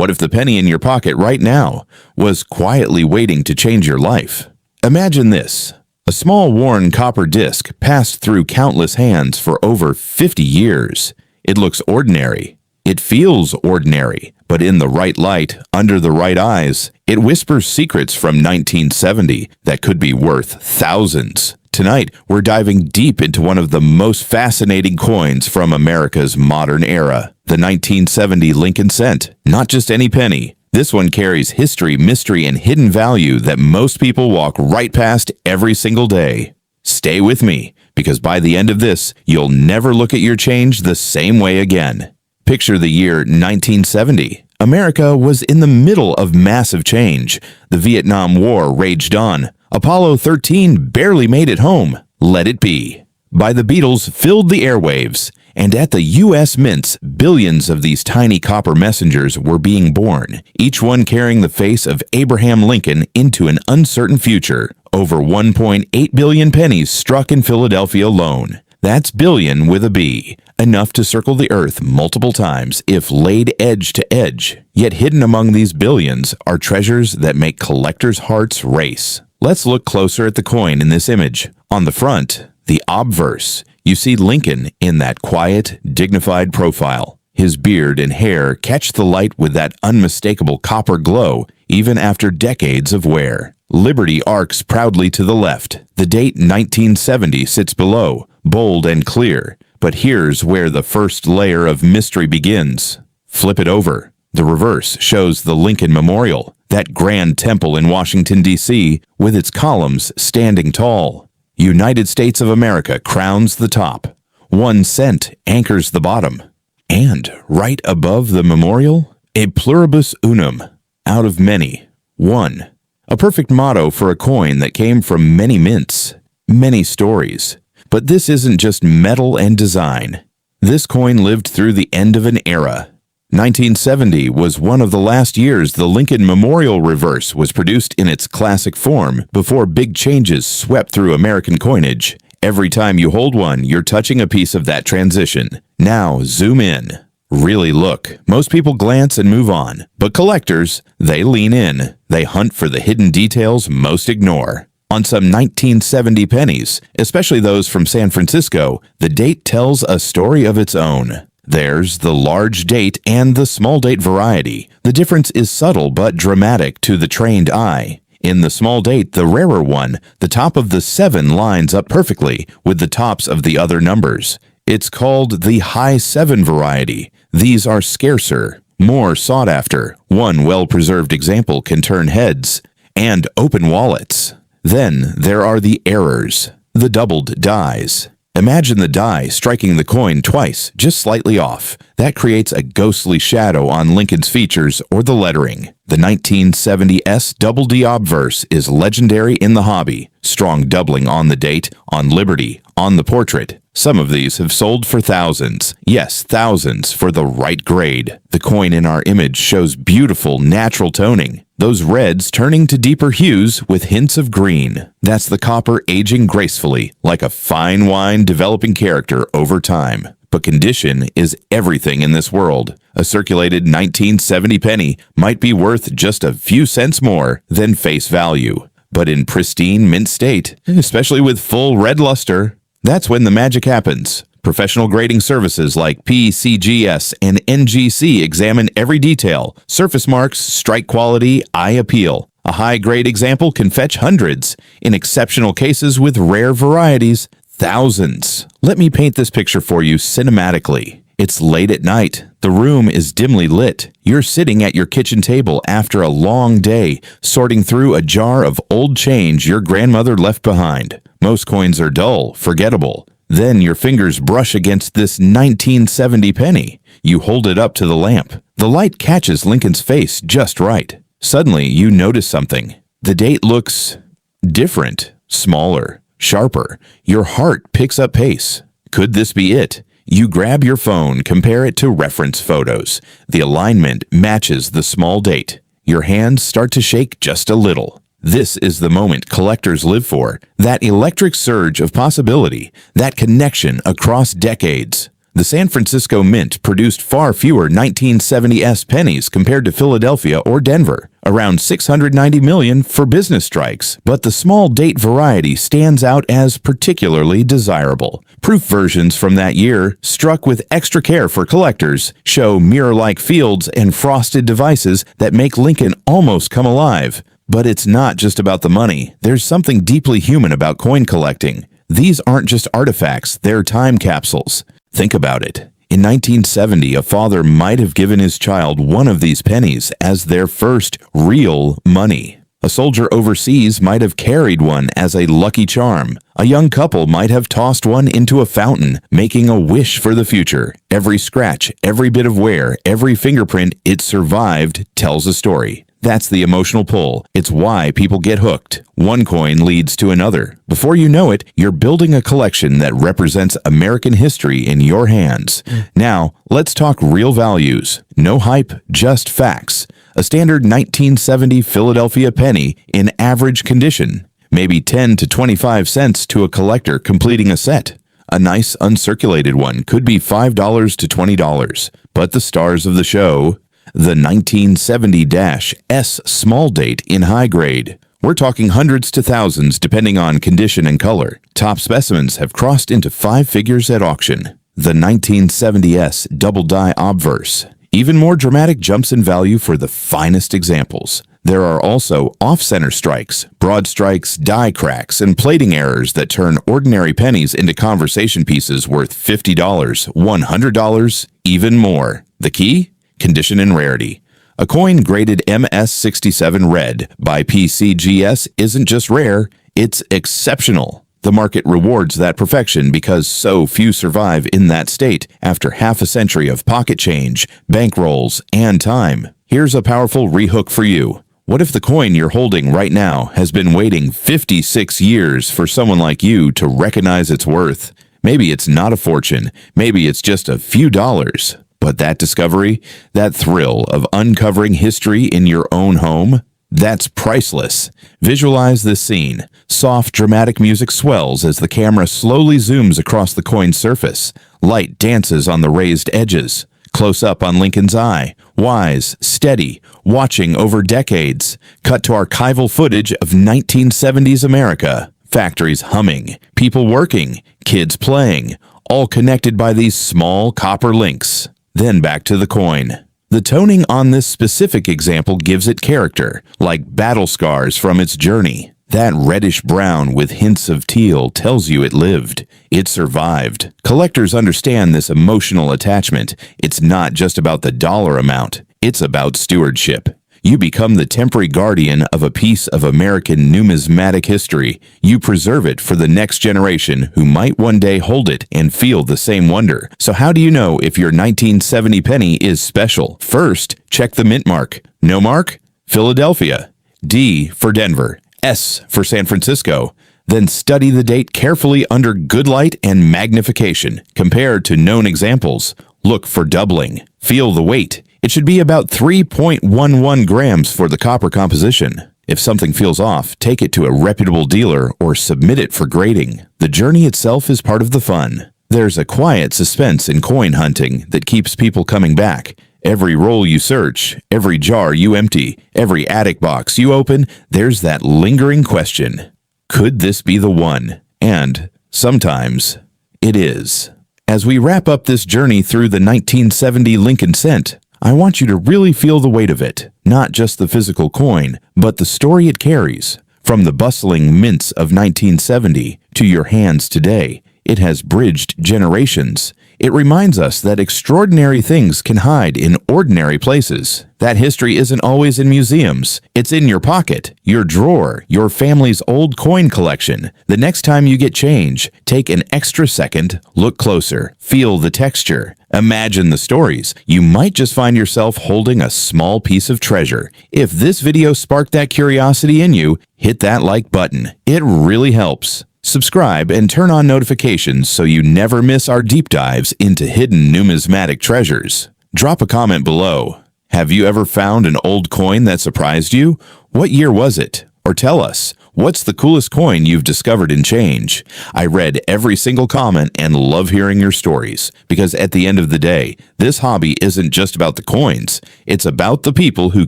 What if the penny in your pocket right now was quietly waiting to change your life? Imagine this. A small worn copper disc passed through countless hands for over 50 years. It looks ordinary. It feels ordinary, but in the right light, under the right eyes, it whispers secrets from 1970 that could be worth thousands. Tonight, we're diving deep into one of the most fascinating coins from America's modern era, the 1970 Lincoln cent. Not just any penny. This one carries history, mystery, and hidden value that most people walk right past every single day. Stay with me, because by the end of this, you'll never look at your change the same way again. Picture the year 1970. America was in the middle of massive change. The Vietnam War raged on. Apollo 13 barely made it home. Let It Be by the Beatles filled the airwaves, and at the U.S. Mints, billions of these tiny copper messengers were being born, each one carrying the face of Abraham Lincoln into an uncertain future. Over 1.8 billion pennies struck in Philadelphia alone. That's billion with a B, enough to circle the earth multiple times if laid edge to edge. Yet hidden among these billions are treasures that make collectors' hearts race. Let's look closer at the coin in this image. On the front, the obverse, you see Lincoln in that quiet, dignified profile. His beard and hair catch the light with that unmistakable copper glow, even after decades of wear. Liberty arcs proudly to the left. The date 1970 sits below, bold and clear. But here's where the first layer of mystery begins. Flip it over. The reverse shows the Lincoln Memorial, that grand temple in Washington, D.C., with its columns standing tall. United States of America crowns the top. 1 cent anchors the bottom. And right above the memorial, a pluribus unum, out of many, one. A perfect motto for a coin that came from many mints, many stories. But this isn't just metal and design. This coin lived through the end of an era. 1970 was one of the last years the Lincoln Memorial reverse was produced in its classic form before big changes swept through American coinage. Every time you hold one, you're touching a piece of that transition. Now, zoom in. Really look. Most people glance and move on, but collectors, they lean in. They hunt for the hidden details most ignore. On some 1970 pennies, especially those from San Francisco, the date tells a story of its own. There's the large date and the small date variety. The difference is subtle but dramatic to the trained eye. In the small date, the rarer one, the top of the 7 lines up perfectly with the tops of the other numbers. It's called the high 7 variety. These are scarcer, more sought after. One well-preserved example can turn heads and open wallets. Then there are the errors, the doubled dies. Imagine the die striking the coin twice, just slightly off. That creates a ghostly shadow on Lincoln's features or the lettering. The 1970 S double D obverse is legendary in the hobby. Strong doubling on the date, on Liberty, on the portrait. Some of these have sold for thousands. Yes, thousands for the right grade. The coin in our image shows beautiful natural toning. Those reds turning to deeper hues with hints of green. That's the copper aging gracefully, like a fine wine developing character over time. But condition is everything in this world. A circulated 1970 penny might be worth just a few cents more than face value. But in pristine mint state, especially with full red luster, that's when the magic happens. Professional grading services like PCGS and NGC examine every detail. Surface marks, strike quality, eye appeal. A high-grade example can fetch hundreds. In exceptional cases with rare varieties, thousands. Let me paint this picture for you cinematically. It's late at night. The room is dimly lit. You're sitting at your kitchen table after a long day, sorting through a jar of old change your grandmother left behind. Most coins are dull, forgettable. Then your fingers brush against this 1970 penny. You hold it up to the lamp. The light catches Lincoln's face just right. Suddenly, you notice something. The date looks different, smaller, sharper. Your heart picks up pace. Could this be it? You grab your phone, compare it to reference photos. The alignment matches the small date. Your hands start to shake just a little. This is the moment collectors live for, that electric surge of possibility, that connection across decades. The San Francisco Mint produced far fewer 1970s pennies compared to Philadelphia or Denver, around 690 million for business strikes, but the small date variety stands out as particularly desirable. Proof versions from that year, struck with extra care for collectors, show mirror-like fields and frosted devices that make Lincoln almost come alive. But it's not just about the money. There's something deeply human about coin collecting. These aren't just artifacts, they're time capsules. Think about it. In 1970, a father might have given his child one of these pennies as their first real money. A soldier overseas might have carried one as a lucky charm. A young couple might have tossed one into a fountain, making a wish for the future. Every scratch, every bit of wear, every fingerprint it survived tells a story. That's the emotional pull. It's why people get hooked. One coin leads to another. Before you know it, you're building a collection that represents American history in your hands. Now, let's talk real values. No hype, just facts. A standard 1970 Philadelphia penny in average condition. Maybe 10 to 25 cents to a collector completing a set. A nice uncirculated one could be $5 to $20. But the stars of the show, the 1970-S small date in high grade. We're talking hundreds to thousands depending on condition and color. Top specimens have crossed into 5 figures at auction. The 1970-S double die obverse. Even more dramatic jumps in value for the finest examples. There are also off-center strikes, broad strikes, die cracks, and plating errors that turn ordinary pennies into conversation pieces worth $50, $100, even more. The key? Condition and rarity. A coin graded MS67 red by PCGS isn't just rare, it's exceptional. The market rewards that perfection because so few survive in that state after half a century of pocket change, bankrolls, and time. Here's a powerful rehook for you. What if the coin you're holding right now has been waiting 56 years for someone like you to recognize its worth? Maybe it's not a fortune, maybe it's just a few dollars. But that discovery, that thrill of uncovering history in your own home, that's priceless. Visualize this scene. Soft, dramatic music swells as the camera slowly zooms across the coin's surface. Light dances on the raised edges. Close up on Lincoln's eye. Wise, steady, watching over decades. Cut to archival footage of 1970s America. Factories humming, people working, kids playing, all connected by these small copper links. Then back to the coin. The toning on this specific example gives it character, like battle scars from its journey. That reddish brown with hints of teal tells you it lived. It survived. Collectors understand this emotional attachment. It's not just about the dollar amount. It's about stewardship. You become the temporary guardian of a piece of American numismatic history. You preserve it for the next generation who might one day hold it and feel the same wonder. So how do you know if your 1970 penny is special? First, check the mint mark. No mark? Philadelphia. D for Denver. S for San Francisco. Then study the date carefully under good light and magnification. Compare to known examples. Look for doubling. Feel the weight. It should be about 3.11 grams for the copper composition. If something feels off, take it to a reputable dealer or submit it for grading. The journey itself is part of the fun. There's a quiet suspense in coin hunting that keeps people coming back. Every roll you search, every jar you empty, every attic box you open, there's that lingering question. Could this be the one? And sometimes it is. As we wrap up this journey through the 1970 Lincoln cent, I want you to really feel the weight of it, not just the physical coin, but the story it carries. From the bustling mints of 1970 to your hands today, it has bridged generations. It reminds us that extraordinary things can hide in ordinary places. That history isn't always in museums. It's in your pocket, your drawer, your family's old coin collection. The next time you get change, take an extra second, look closer, feel the texture, imagine the stories. You might just find yourself holding a small piece of treasure. If this video sparked that curiosity in you, hit that like button. It really helps. Subscribe and turn on notifications so you never miss our deep dives into hidden numismatic treasures. Drop a comment below. Have you ever found an old coin that surprised you? What year was it? Or tell us, What's the coolest coin you've discovered in change? I read every single comment and love hearing your stories, because at the end of the day, this hobby isn't just about the coins, it's about the people who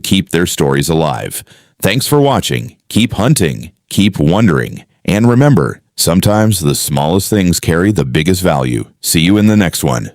keep their stories alive. Thanks for watching. Keep hunting, keep wondering, and remember, sometimes the smallest things carry the biggest value. See you in the next one.